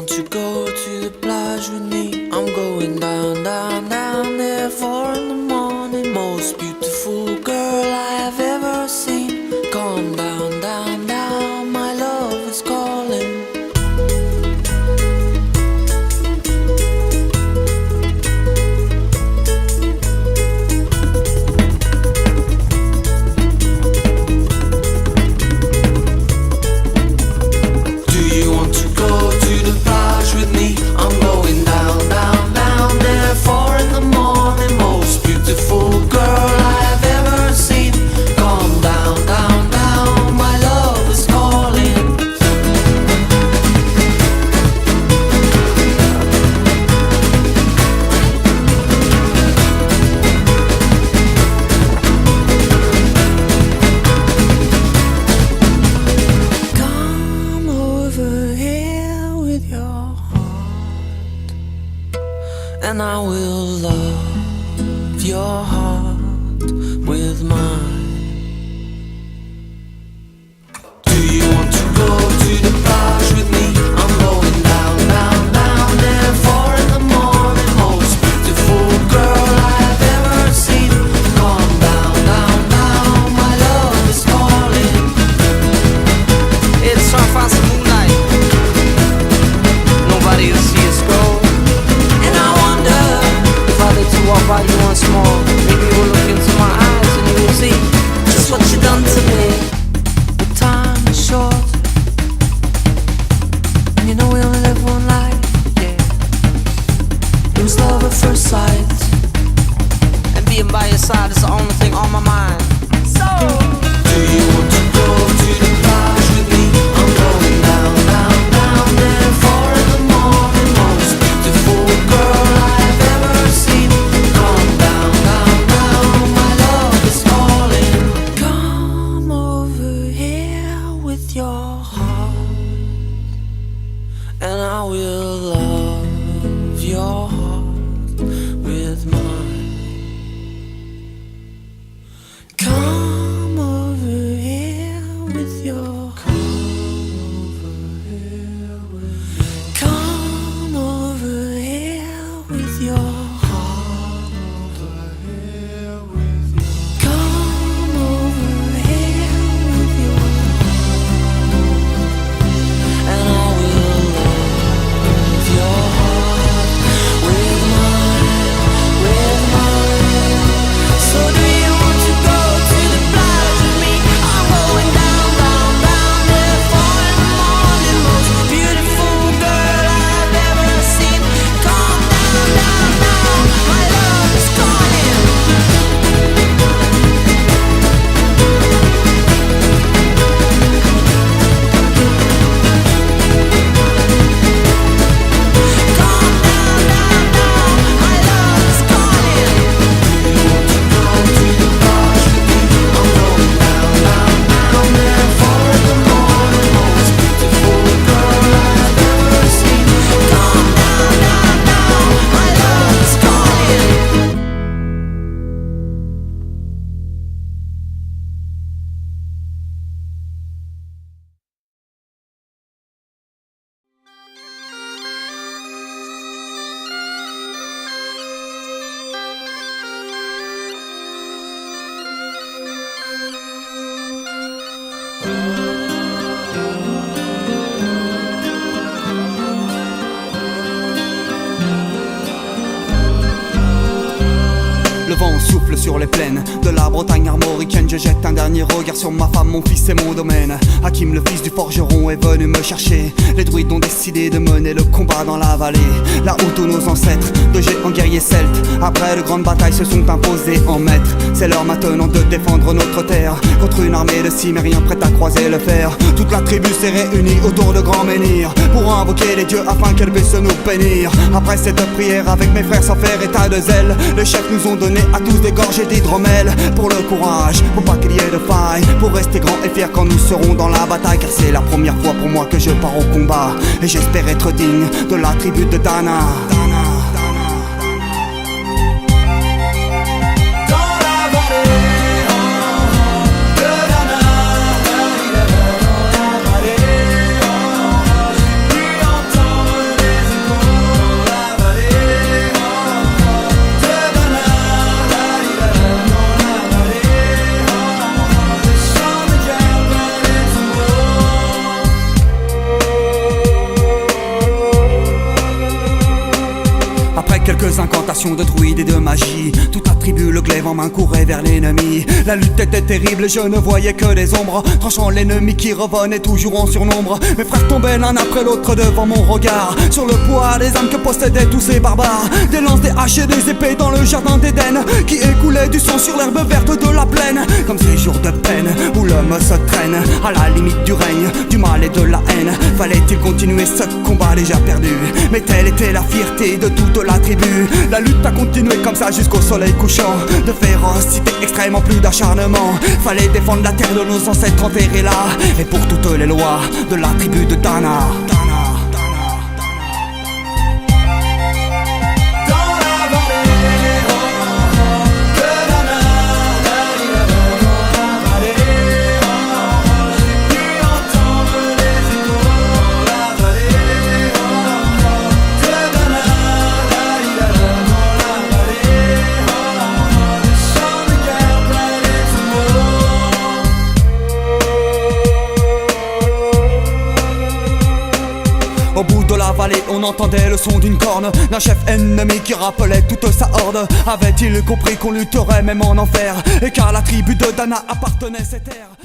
want to go to the plage with me? I'm going down, down, down there 4 in the morning. Most beautiful girl I have ever seen. Come down, down, down, my love is calling. And I will love your heart with mine. Do you want to go to the plage with me? I'm going down, down, down there 4 in the morning. Most beautiful girl I have ever seen. Come down, down, down, my love is calling. It's our fancy moonlight. Nobody will see us go. Walk by you once more. Maybe you will look into my eyes and you will see just what you done to me. The time is short, and you know we only live one life. Yeah, it was love at first sight, and being by your side is the only thing on my mind. So, do you want to go to the plage with me? I'm going down, down, down there 4 in the morning. Most beautiful girl I have ever seen. Your heart, and I will love your heart with mine. Come over here with your come over here with your heart. Come over here with your and I will love your heart with mine. So do you want to go to the plage with me? I'm going down, down, down there 4 in the morning. Most beautiful girl I've ever seen. Come down, down, down, my love is calling. Le vent souffle sur les plaines de la Bretagne armoricaine. Je jette un dernier regard sur ma femme, mon fils et mon domaine. Hakim, le fils du forgeron, est venu me chercher. Les druides ont décidé de mener le combat dans la vallée, là où tous nos ancêtres, de géants guerriers celtes, après de grandes batailles, se sont imposés en maîtres. C'est l'heure maintenant de défendre notre terre contre une armée de cimériens prête à croiser le fer. Toute la tribu s'est réunie autour de grands menhirs pour invoquer les dieux afin qu'elle puisse nous bénir. Après cette prière avec mes frères sans faire état de zèle, les chefs nous ont donné à tous des gorgées d'hydromel. Pour le courage, pour pas qu'il y ait de faille, pour rester grand et fier quand nous serons dans la bataille. Car c'est la première fois pour moi que je pars au combat, et j'espère être digne de la tribu de Dana. Entendre génération de druides et de magie. Toute la tribu, le glaive en main, courait vers l'ennemi. La lutte était terrible, je ne voyais que des ombres, tranchant l'ennemi qui revenait toujours en surnombre. Mes frères tombaient l'un après l'autre devant mon regard, sur le poids des âmes que possédaient tous ces barbares. Des lances, des haches et des épées dans le jardin d'Éden, qui écoulait du sang sur l'herbe verte de la plaine. Comme ces jours de peine où l'homme se traîne à la limite du règne, du mal et de la haine. Fallait-il continuer ce combat déjà perdu? Mais telle était la fierté de toute la tribu. La lutte a continué comme ça jusqu'au soleil couchant. De férocité extrême en plus d'acharnement, fallait défendre la terre de nos ancêtres enterrés là. Et pour toutes les lois de la tribu de Dana. Au bout de la vallée, on entendait le son d'une corne, d'un chef ennemi qui rappelait toute sa horde. Avait-il compris qu'on lutterait même en enfer, et qu'à la tribu de Dana appartenait ces terres?